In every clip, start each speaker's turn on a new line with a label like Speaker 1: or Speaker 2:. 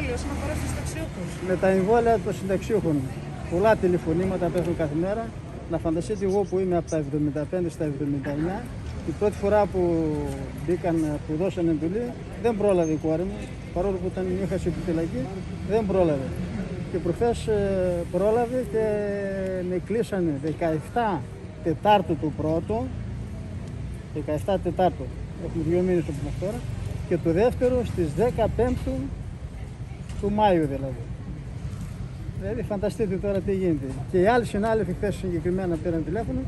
Speaker 1: εμβόλιο όσον αφορά στους συνταξιούχους?
Speaker 2: Με τα εμβόλια των συνταξιούχων. Πολλά τηλεφωνήματα πέφτουν κάθε μέρα. Να φανταστείτε εγώ που είμαι από τα 75 στα 79. Η πρώτη φορά που που δώσαν εντολή, δεν πρόλαβε η κόρη μου. Παρόλο που είχα σε επιτελική, δεν πρόλαβε. Και προχθές πρόλαβε και με κλείσανε 17 Τετάρτου του πρώτου. 17 Τετάρτου. Έχουμε 2 μήνες από τώρα. Και το δεύτερο στις 15 του Μάιου δηλαδή. Δηλαδή φανταστείτε τώρα τι γίνεται. Και οι άλλοι συνάδελφοι χθες συγκεκριμένα πήραν τηλέφωνο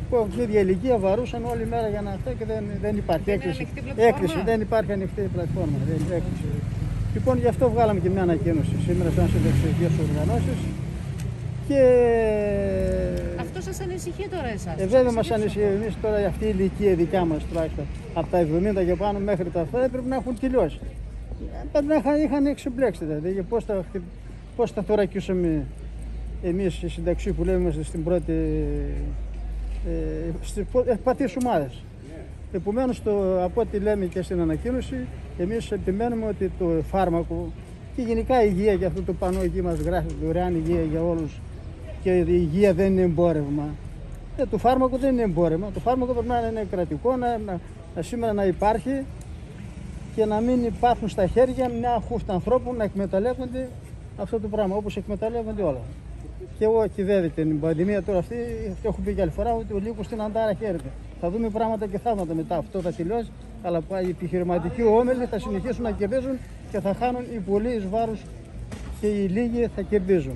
Speaker 2: που από την ίδια ηλικία βαρούσαν όλη μέρα για να αυτό και δεν υπάρχει έκκληση. Δεν υπάρχει ανοιχτή πλατφόρμα. Λοιπόν, γι' αυτό βγάλαμε και μια ανακοίνωση σήμερα σαν συνταξιωτικές οργανώσεις. Και
Speaker 1: αυτό σας ανησυχεί τώρα εσάς?
Speaker 2: Βέβαια μας ανησυχεί. Εμείς τώρα αυτή η ηλικία δικιά μας τουλάχιστον από τα 70 και πάνω μέχρι τα αυτά πρέπει να έχουν τελειώσει. Πρέπει να είχαν εξεμπλέξει δηλαδή. Πώς θα θωρακίσουμε εμείς οι συνταξιούχοι που λέμε στην πρώτη πατήσεις ομάδες. Επομένως, από ό,τι λέμε και στην ανακοίνωση, εμείς επιμένουμε ότι το φάρμακο και γενικά η υγεία, και αυτό το πανό εκεί μας γράφει δωρεάν υγεία για όλους και η υγεία δεν είναι εμπόρευμα. Το φάρμακο δεν είναι εμπόρευμα. Το φάρμακο πρέπει να είναι κρατικό, σήμερα να υπάρχει και να μην υπάρχουν στα χέρια μια χούφτα ανθρώπων να εκμεταλλεύονται αυτό το πράγμα όπως εκμεταλλεύονται όλα. Και εγώ και βέβαια την πανδημία τώρα αυτή, έχω πει και άλλη φορά ότι ο λύκος στην Αντάρα χαίρεται. Θα δούμε πράγματα και θαύματα μετά. Αυτό θα τελειώσει, αλλά οι επιχειρηματικοί όμιλοι θα συνεχίσουν να κερδίζουν και θα χάνουν οι πολλοί εις βάρος και οι λίγοι θα κερδίζουν.